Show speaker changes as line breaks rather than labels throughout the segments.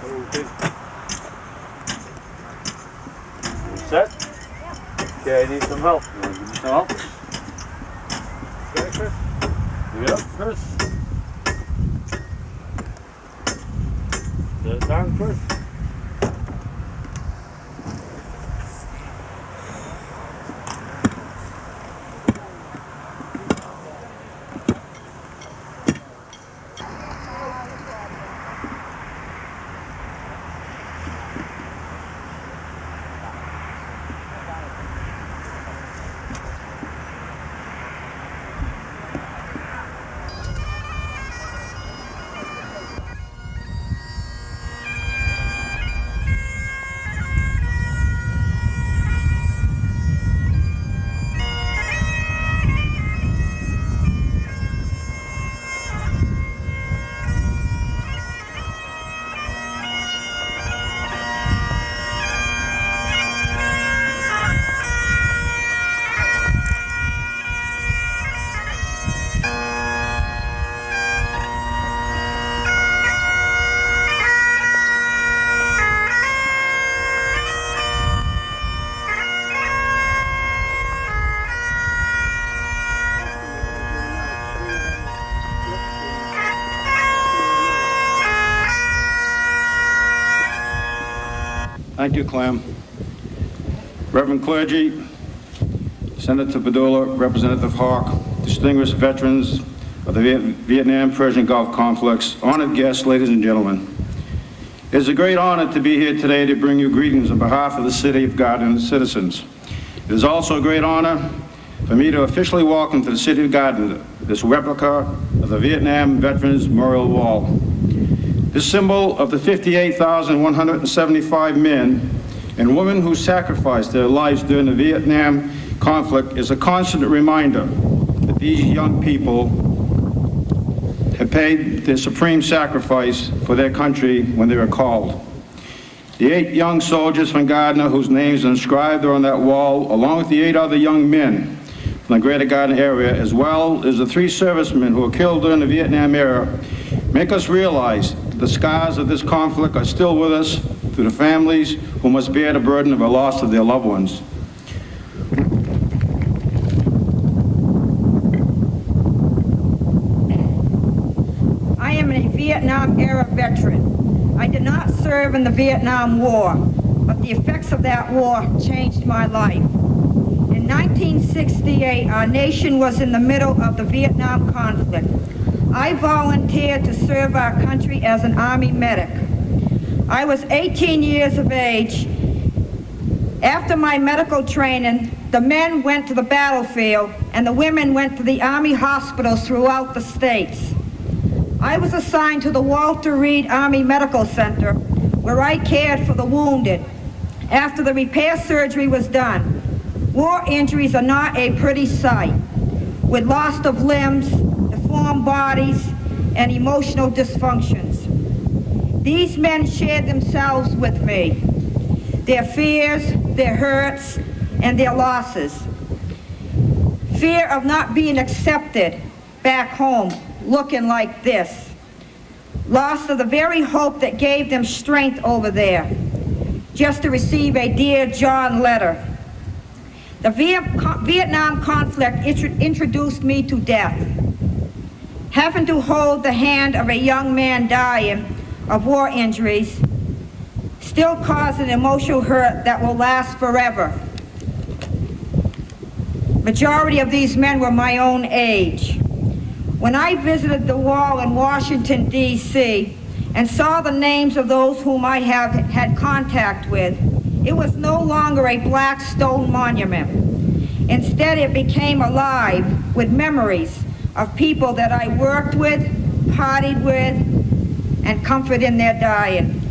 Okay. Set? Okay, I need some help. You want to give me some help? Got it, Chris? Yep, Chris. Set it down, Chris.
Thank you, Clem. Reverend clergy, Senator Padula, Representative Hawk, distinguished veterans of the Vietnam-Persian Gulf conflicts, honored guests, ladies and gentlemen. It is a great honor to be here today to bring you greetings on behalf of the City of Gardner and its citizens. It is also a great honor for me to officially welcome to the City of Gardner this replica of the Vietnam Veterans Memorial Wall. This symbol of the 58,175 men and women who sacrificed their lives during the Vietnam conflict is a constant reminder that these young people have paid their supreme sacrifice for their country when they were called. The 8 young soldiers from Gardner whose names are inscribed on that wall, along with the 8 other young men from the greater Gardner area, as well as the 3 servicemen who were killed during the Vietnam era, make us realize the scars of this conflict are still with us through the families who must bear the burden of the loss of their loved ones.
I am a Vietnam-era veteran. I did not serve in the Vietnam War, but the effects of that war changed my life. In 1968, our nation was in the middle of the Vietnam conflict. I volunteered to serve our country as an Army medic. I was 18 years of age. After my medical training, the men went to the battlefield and the women went to the Army hospitals throughout the states. I was assigned to the Walter Reed Army Medical Center, where I cared for the wounded. After the repair surgery was done, war injuries are not a pretty sight, with loss of limbs, deformed bodies, and emotional dysfunctions. These men shared themselves with me, their fears, their hurts, and their losses. Fear of not being accepted back home, looking like this. Loss of the very hope that gave them strength over there, just to receive a Dear John letter. The Vietnam conflict introduced me to death. Having to hold the hand of a young man dying of war injuries still causes an emotional hurt that will last forever. Majority of these men were my own age. When I visited the wall in Washington, D.C., and saw the names of those whom I have had contact with, it was no longer a black stone monument. Instead, it became alive with memories of people that I worked with, partied with, and comforted in their dying.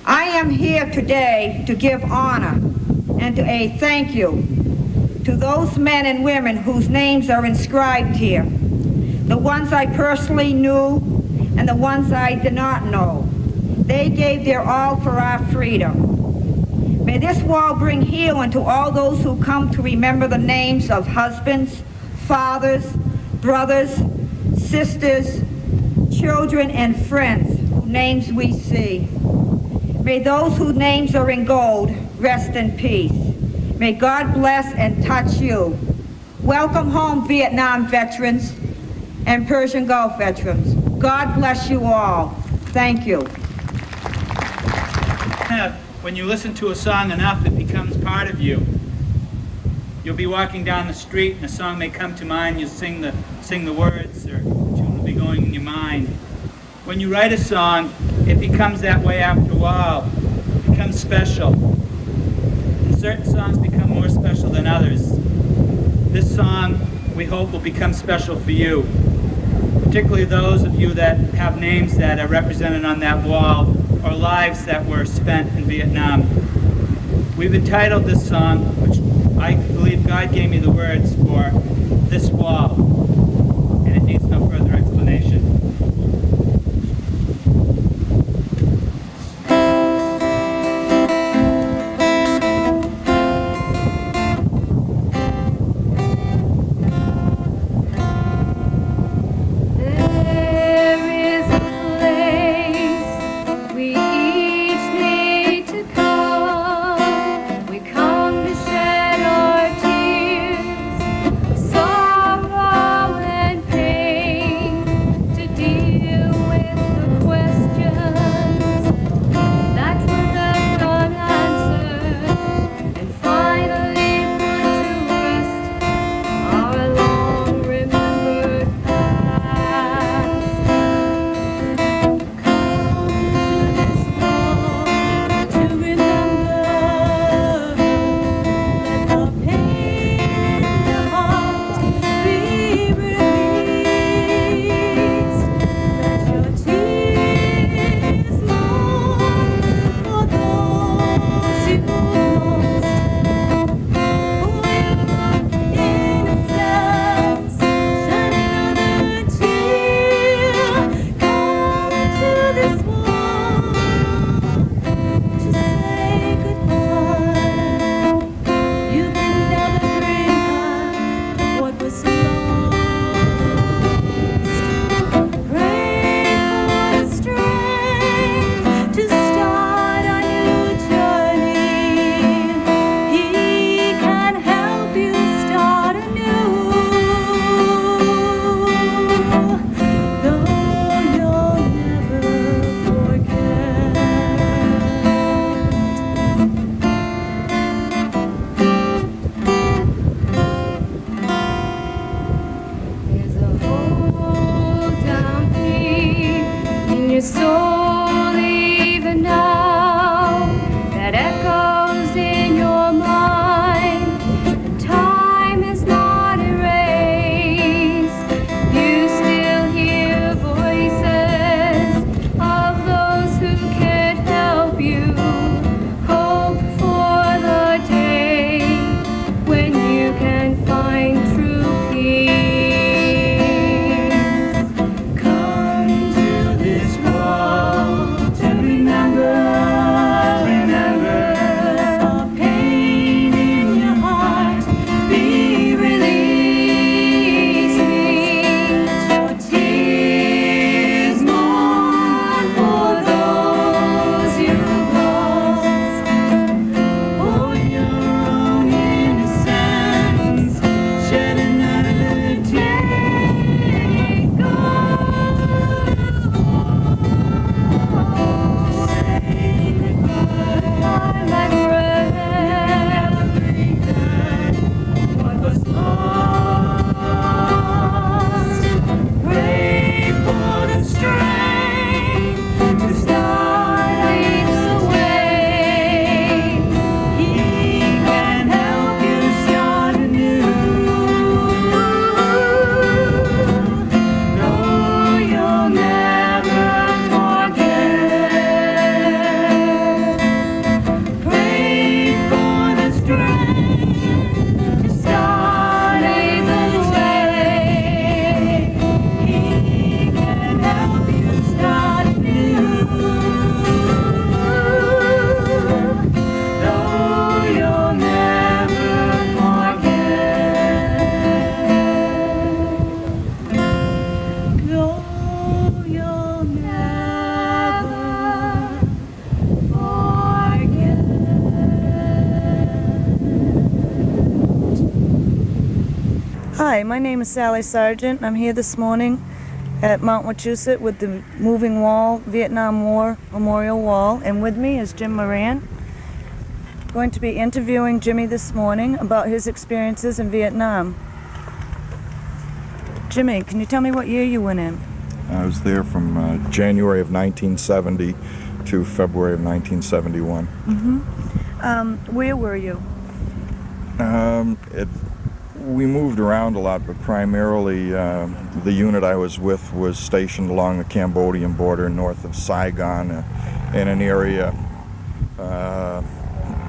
I am here today to give honor and to a thank you to those men and women whose names are inscribed here, the ones I personally knew and the ones I did not know. They gave their all for our freedom. May this wall bring healing to all those who come to remember the names of husbands, fathers, brothers, sisters, children, and friends who names we see. May those whose names are in gold rest in peace. May God bless and touch you. Welcome home, Vietnam veterans and Persian Gulf veterans. God bless you all. Thank you.
When you listen to a song enough, it becomes part of you. You'll be walking down the street and a song may come to mind. You'll sing the words, or the tune will be going in your mind. When you write a song, it becomes that way after a while. It becomes special. And certain songs become more special than others. This song, we hope, will become special for you, particularly those of you that have names that are represented on that wall or lives that were spent in Vietnam. We've entitled this song, which I believe God gave me the words for, This Wall, and it needs no further explanation.
Song Hi, my name is Sally Sargent. I'm here this morning at Mount Wachusett with the Moving Wall Vietnam War Memorial Wall, and with me is Jim Moran. Going to be interviewing Jimmy this morning about his experiences in Vietnam. Jimmy, can you tell me what year you went in?
I was there from January of 1970 to February of 1971.
Where were you?
We moved around a lot, but primarily the unit I was with was stationed along the Cambodian border north of Saigon in an area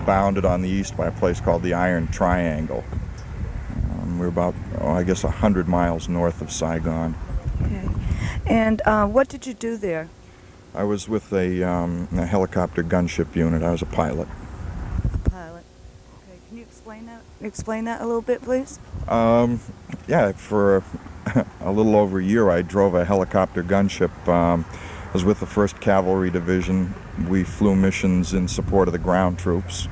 bounded on the east by a place called the Iron Triangle. We're about, I guess, 100 miles north of Saigon.
Okay. And what did you do there?
I was with a helicopter gunship unit. I was a pilot.
Pilot. Okay. Can you explain that a little bit, please?
Yeah, for a little over a year, I drove a helicopter gunship. I was with the 1st Cavalry Division. We flew missions in support of the ground troops.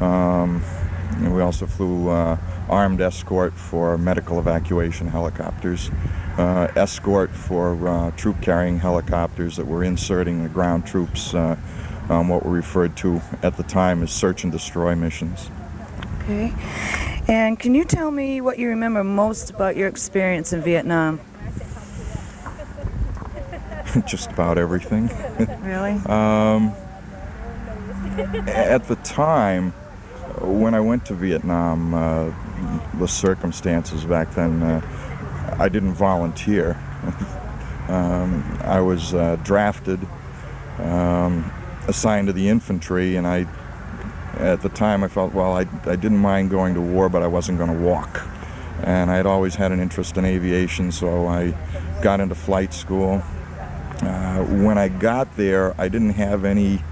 And we also flew armed escort for medical evacuation helicopters, escort for troop-carrying helicopters that were inserting the ground troops on what were referred to at the time as search and destroy missions.
Okay. And can you tell me what you remember most about your experience in Vietnam?
Just about everything.
Really?
At the time, when I went to Vietnam, the circumstances back then, I didn't volunteer. I was drafted, assigned to the infantry, and at the time I felt, well, I didn't mind going to war, but I wasn't going to walk. And I had always had an interest in aviation, so I got into flight school. When I got there, I didn't have any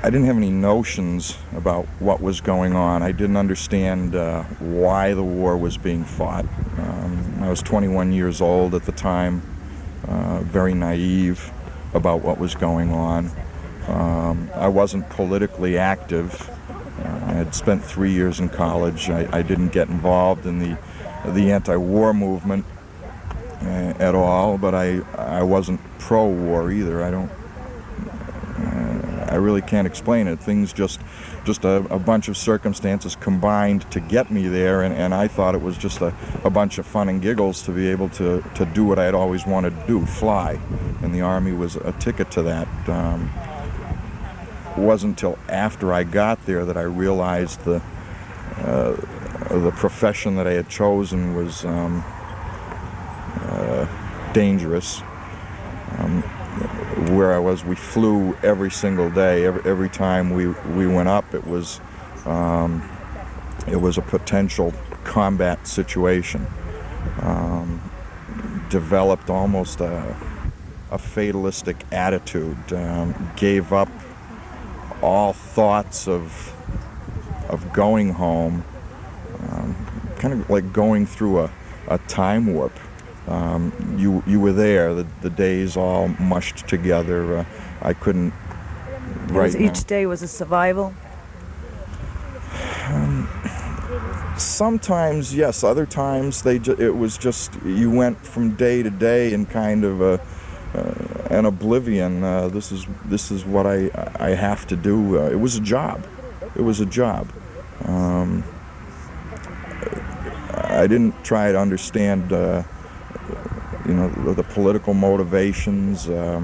notions about what was going on. I didn't understand why the war was being fought. I was 21 years old at the time, very naive about what was going on. I wasn't politically active. I had spent 3 years in college. I didn't get involved in the anti-war movement at all, but I wasn't pro-war either. I really can't explain it. Things just a bunch of circumstances combined to get me there, and I thought it was just a bunch of fun and giggles to be able to do what I had always wanted to do, fly. And the Army was a ticket to that. It wasn't until after I got there that I realized the profession that I had chosen was dangerous. Where I was, we flew every single day. Every time we went up, it was a potential combat situation. Developed almost a fatalistic attitude. Gave up all thoughts of going home. Kind of like going through a time warp. You were there. The days all mushed together. I couldn't.
Each day was a survival.
Sometimes yes. Other times it was just you went from day to day in kind of an oblivion. This is what I have to do. It was a job. It was a job. I didn't try to understand. The political motivations. It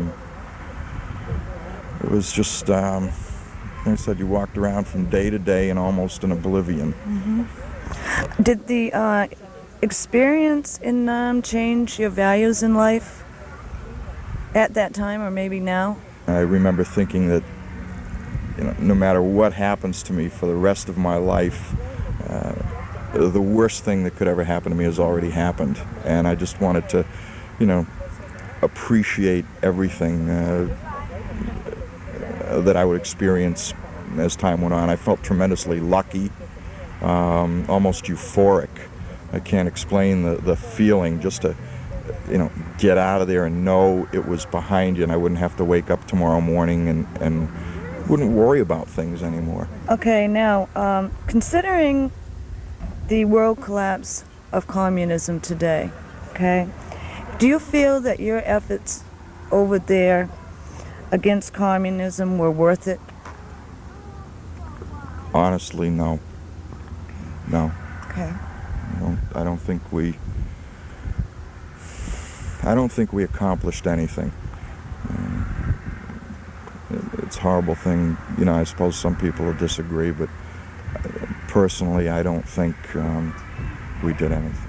was just, like I said, you walked around from day to day in almost an oblivion.
Mm-hmm. Did the experience in Nam change your values in life at that time, or maybe now?
I remember thinking that, no matter what happens to me for the rest of my life, the worst thing that could ever happen to me has already happened, and I just wanted to, appreciate everything that I would experience as time went on. I felt tremendously lucky, almost euphoric. I can't explain the feeling just to, get out of there and know it was behind you, and I wouldn't have to wake up tomorrow morning and wouldn't worry about things anymore.
Okay, now, considering the world collapse of communism today, okay? Do you feel that your efforts over there against communism were worth it?
Honestly, no. No.
Okay.
I don't think we accomplished anything. It's a horrible thing. I suppose some people will disagree, but personally, I don't think we did anything.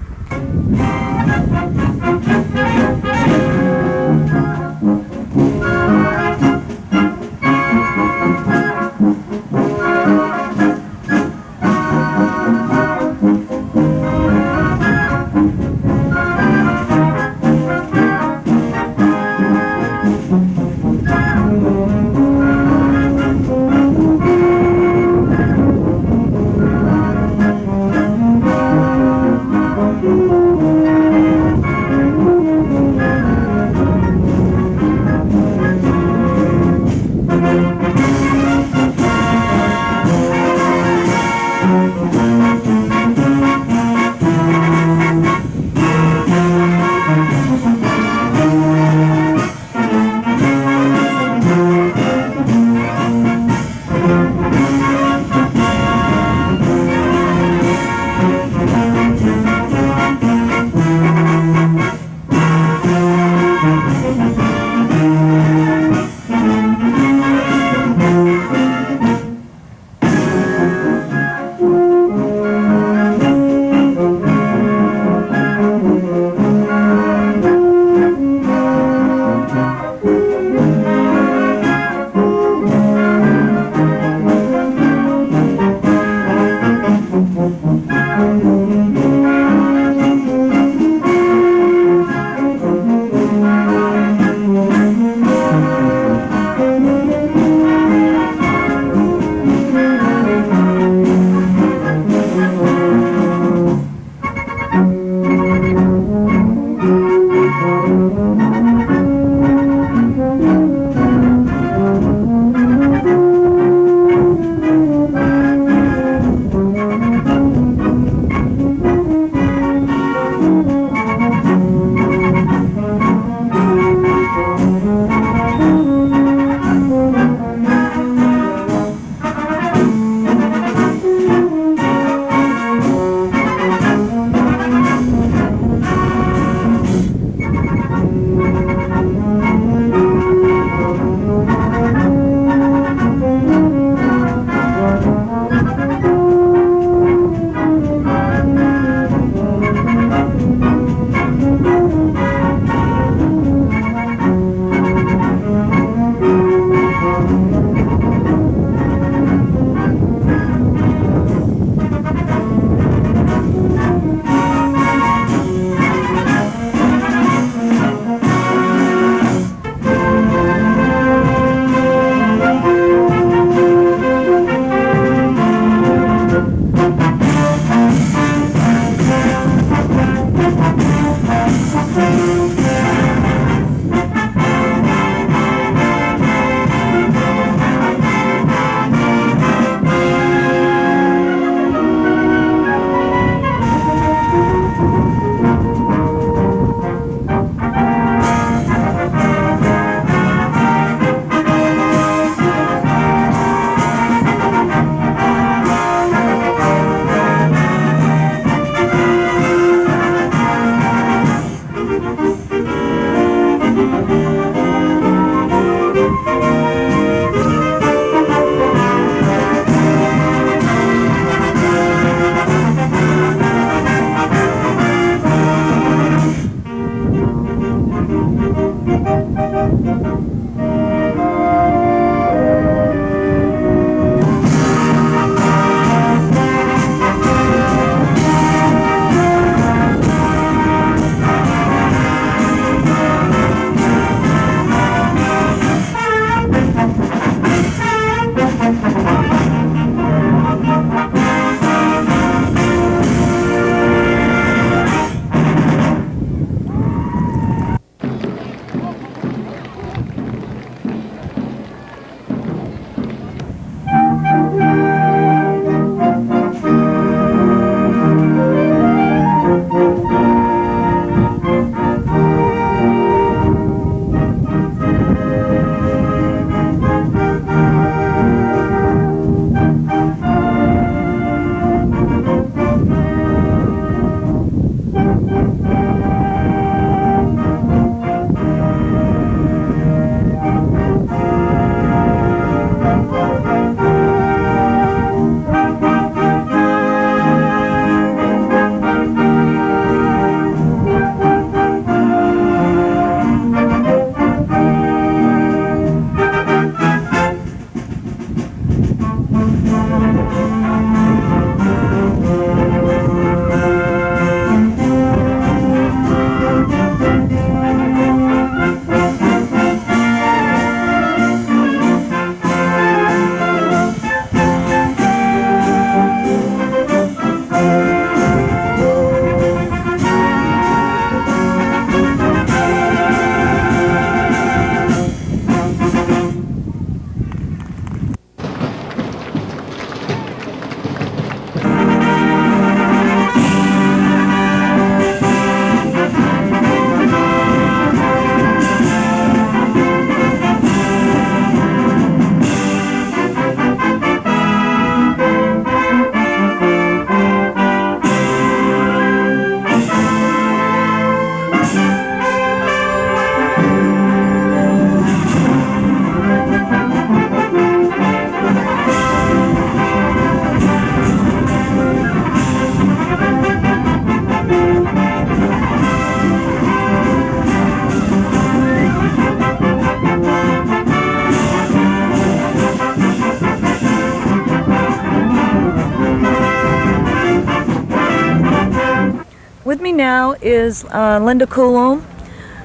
now is Linda Coulomb,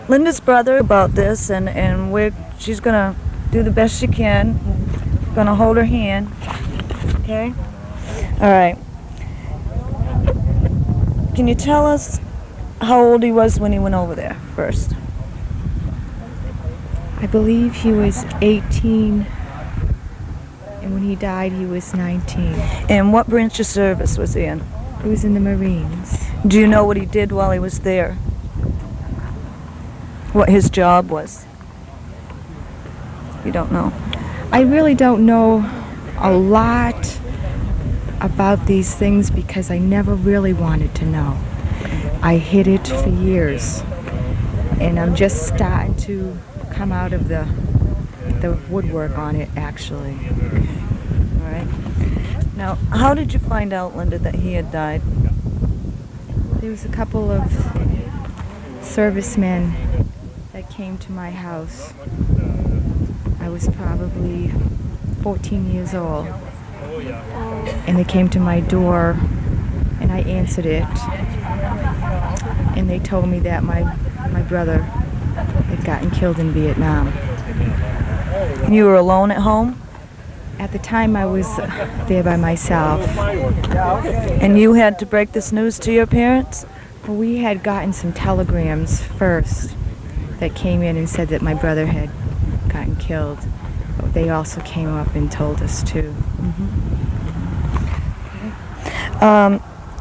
Linda's brother, about this, and she's gonna do the best she can. Gonna hold her hand. Okay. All right. Can you tell us how old he was when he went over there first?
I believe he was 18, and when he died, he was 19.
And what branch of service was he in?
He was in the Marines.
Do you know what he did while he was there? What his job was? You don't know?
I really don't know a lot about these things because I never really wanted to know. I hid it for years, and I'm just starting to come out of the woodwork on it, actually.
All right. Now, how did you find out, Linda, that he had died?
There was a couple of servicemen that came to my house. I was probably 14 years old, and they came to my door, and I answered it, and they told me that my brother had gotten killed in Vietnam.
And you were alone at home?
At the time, I was there by myself.
And you had to break this news to your parents?
Well, we had gotten some telegrams first that came in and said that my brother had gotten killed. But they also came up and told us too.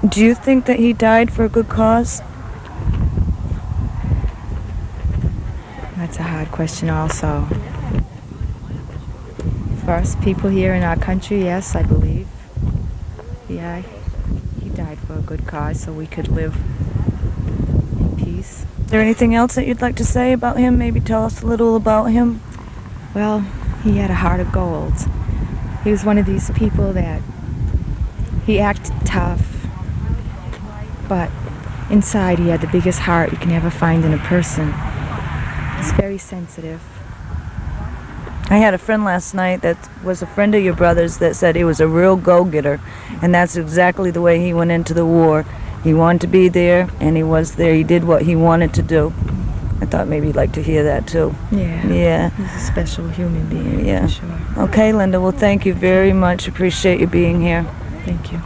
Do you think that he died for a good cause?
That's a hard question also. For us people here in our country, yes, I believe. Yeah, he died for a good cause so we could live in peace.
Is there anything else that you'd like to say about him? Maybe tell us a little about him?
Well, he had a heart of gold. He was one of these people that he acted tough, but inside he had the biggest heart you can ever find in a person. He's very sensitive.
I had a friend last night that was a friend of your brother's that said he was a real go-getter, and that's exactly the way he went into the war. He wanted to be there, and he was there. He did what he wanted to do. I thought maybe you'd like to hear that too.
Yeah.
Yeah.
He's a special human being,
Yeah.
for sure.
Okay, Linda, well, thank you very much. Appreciate you being here.
Thank you.